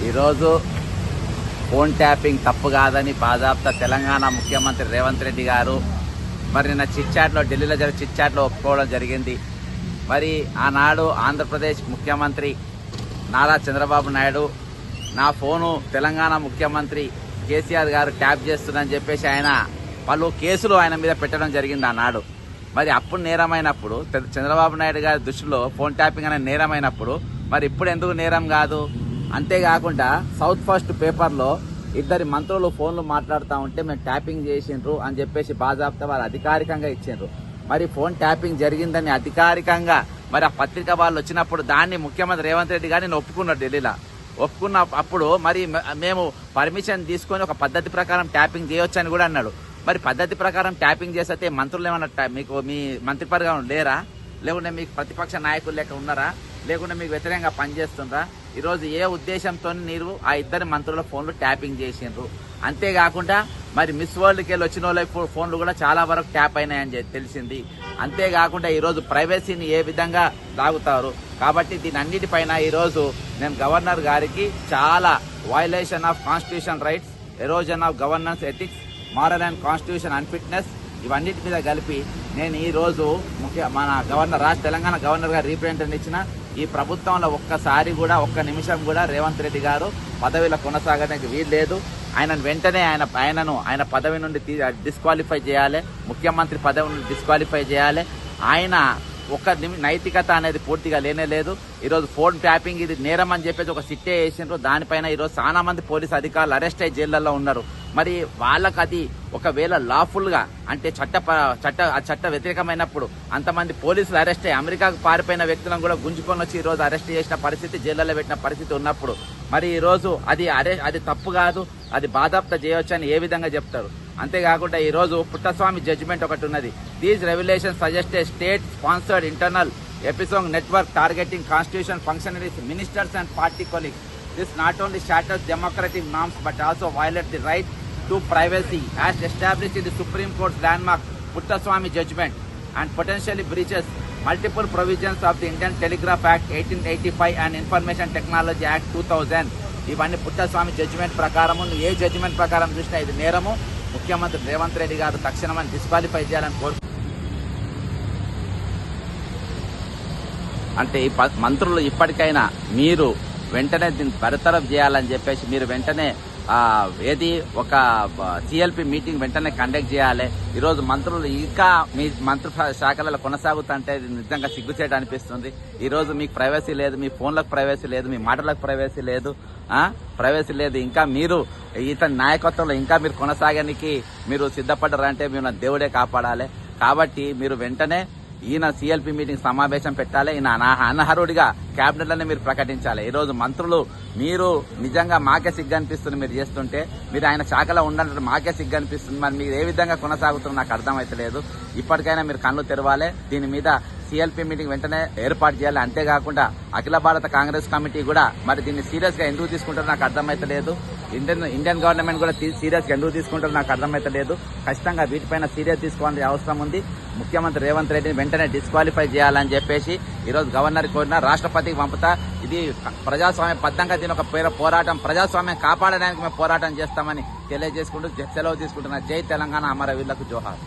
ఈరోజు phone tapping తప్పు కాదని బాజాప్తా తెలంగాణ ముఖ్యమంత్రి రేవంత్ రెడ్డి గారు మరి నిన్న చిట్చాట్లో ఢిల్లీలో జరిగిన చిట్చాట్లో ఒప్పుకోవడం జరిగింది. మరి ఆనాడు ఆంధ్రప్రదేశ్ ముఖ్యమంత్రి నారా చంద్రబాబు నాయుడు నా ఫోను తెలంగాణ ముఖ్యమంత్రి కేసీఆర్ గారు ట్యాప్ చేస్తుందని చెప్పేసి ఆయన పలు కేసులు ఆయన మీద పెట్టడం జరిగింది ఆనాడు. మరి అప్పుడు నేరమైనప్పుడు చంద్రబాబు నాయుడు గారి దృష్టిలో ఫోన్ ట్యాపింగ్ అనే నేరమైనప్పుడు మరి ఇప్పుడు ఎందుకు నేరం కాదు? అంతేకాకుండా సౌత్ ఫస్ట్ పేపర్లో ఇద్దరి మంత్రులు ఫోన్లు మాట్లాడుతూ ఉంటే మేము ట్యాపింగ్ చేసిండ్రు అని చెప్పేసి బాజాప్తా వారు అధికారికంగా ఇచ్చిండ్రు. మరి ఫోన్ ట్యాపింగ్ జరిగిందని అధికారికంగా మరి ఆ పత్రిక వాళ్ళు వచ్చినప్పుడు దాన్ని ముఖ్యమంత్రి రేవంత్ రెడ్డి గారిని ఒప్పుకున్నారు. ఢిల్లీలో ఒప్పుకున్న అప్పుడు మరి మేము పర్మిషన్ తీసుకొని ఒక పద్ధతి ప్రకారం ట్యాపింగ్ చేయొచ్చు అని కూడా అన్నాడు. మరి పద్ధతి ప్రకారం ట్యాపింగ్ చేస్తే మంత్రులు ఏమన్నా మీకు మీ మంత్రివర్గం లేరా? లేకుంటే మీకు ప్రతిపక్ష నాయకులు లేక ఉన్నారా? లేకుంటే మీకు వ్యతిరేకంగా పనిచేస్తుండ్రా? ఈరోజు ఏ ఉద్దేశంతో మీరు ఆ ఇద్దరు మంత్రుల ఫోన్లు ట్యాపింగ్ చేసిండ్రు? అంతేకాకుండా మరి మిస్ వరల్డ్కి వెళ్ళి వచ్చిన వాళ్ళ ఫోన్లు కూడా చాలా వరకు ట్యాప్ అయినాయని తెలిసింది. అంతేకాకుండా ఈరోజు ప్రైవసీని ఏ విధంగా లాగుతారు? కాబట్టి దీని అన్నిటిపైన ఈరోజు నేను గవర్నర్ గారికి చాలా violation of constitution rights, erosion of governance ethics, moral and constitution unfitness ఇవన్నిటి మీద కలిపి నేను ఈరోజు మన గవర్నర్ తెలంగాణ గవర్నర్ గారు రీప్రజెంటేషన్ ఇచ్చిన ఈ ప్రభుత్వంలో ఒక్కసారి కూడా ఒక్క నిమిషం కూడా రేవంత్ రెడ్డి గారు పదవిలో కొనసాగడానికి వీలు లేదు. ఆయనను వెంటనే ఆయన పదవి నుండి డిస్క్వాలిఫై చేయాలి, ముఖ్యమంత్రి పదవి నుండి డిస్క్వాలిఫై చేయాలి. ఆయన ఒక్క నైతికత అనేది పూర్తిగా లేనే లేదు. ఈరోజు ఫోన్ ట్యాపింగ్ ఇది నేరం అని చెప్పేసి ఒక సిట్టే వేసిండ్రు. దానిపైన ఈరోజు చాలా మంది పోలీసు అధికారులు అరెస్ట్ అయ్యి జైళ్లలో ఉన్నారు. మరి వాళ్ళకి అది ఒకవేళ లాఫుల్ గా అంటే చట్ట వ్యతిరేకమైనప్పుడు అంతమంది పోలీసులు అరెస్ట్ అయ్యి అమెరికాకు పారిపోయిన వ్యక్తులను కూడా గుంజుకొని వచ్చి ఈరోజు అరెస్ట్ చేసిన పరిస్థితి, జైళ్లలో పెట్టిన పరిస్థితి ఉన్నప్పుడు మరి ఈరోజు అది తప్పు కాదు, అది బాధాప్త చేయొచ్చు అని ఏ విధంగా చెప్తారు? అంతేకాకుండా ఈరోజు పుట్టస్వామి జడ్జిమెంట్ ఒకటి ఉన్నది. These revolution suggest A state sponsored internal episode network targeting constitution functionaries, ministers and party colleagues. This not only shatters democratic norms but also violates the right to privacy as established in the Supreme Court's landmark Puttaswamy judgment and potentially breaches multiple provisions of the Indian Telegraph Act 1885 and Information Technology Act 2000. ఇవన్నీ Puttaswamy judgement ప్రకారము ఏ judgement ప్రకారం చూసినా ఇది నేరము. ముఖ్యమంత్రి రేవంత్ రెడ్డి గారు తక్షణం disqualify చేయాలని అంటే ఈ మంత్రులు ఇప్పటికైనా మీరు వెంటనే దీన్ని బరతరఫ్ చేయాలని చెప్పేసి మీరు వెంటనే ఒక సిఎల్పి మీటింగ్ వెంటనే కండక్ట్ చేయాలి. ఈరోజు మంత్రులు ఇంకా మీ మంత్రి శాఖలలో కొనసాగుతుంటే నిజంగా సిగ్గుచేట అనిపిస్తుంది. ఈరోజు మీకు ప్రైవసీ లేదు, మీ ఫోన్లకు ప్రైవసీ లేదు, మీ మాటలకు ప్రైవసీ లేదు, ఇంకా మీరు ఇతని నాయకత్వంలో ఇంకా మీరు కొనసాగడానికి మీరు సిద్ధపడ్డారంటే మీరు దేవుడే కాపాడాలి. కాబట్టి మీరు వెంటనే ఈయన సిఎల్పి మీటింగ్ సమావేశం పెట్టాలి. ఈయన అనర్హుడిగా క్యాబినెట్లోనే మీరు ప్రకటించాలి. ఈరోజు మంత్రులు మీరు నిజంగా మాకే సిగ్గు అనిపిస్తుంది మీరు చేస్తుంటే, మీరు ఆయన శాఖలో ఉండాలంటే మాకే సిగ్గు అనిపిస్తుంది. మరి మీరు ఏ విధంగా కొనసాగుతుందో నాకు అర్థమైతలేదు. ఇప్పటికైనా మీరు కళ్ళు తెరవాలి. దీని మీద సిఎల్పి మీటింగ్ వెంటనే ఏర్పాటు చేయాలి. అంతేకాకుండా అఖిల భారత కాంగ్రెస్ కమిటీ కూడా మరి దీన్ని సీరియస్ గా ఎందుకు తీసుకుంటారో నాకు అర్థమైతలేదు. ఇండియన్ గవర్నమెంట్ కూడా సీరియస్ గా ఎందుకు తీసుకుంటారో నాకు అర్థమైతలేదు. ఖచ్చితంగా వీటిపైన సీరియస్ తీసుకోవాల్సిన అవసరం ఉంది. ముఖ్యమంత్రి రేవంత్ రెడ్డిని వెంటనే డిస్క్వాలిఫై చేయాలని చెప్పేసి ఈరోజు గవర్నర్ కోరిన, రాష్ట్రపతికి పంపుతా. ఇది ప్రజాస్వామ్య బద్దంగా దీని ఒక పోరాటం, ప్రజాస్వామ్యం కాపాడడానికి మేము పోరాటం చేస్తామని తెలియజేసుకుంటూ సెలవు తీసుకుంటున్నా. జై తెలంగాణ, అమరవీరులకు జోహార్.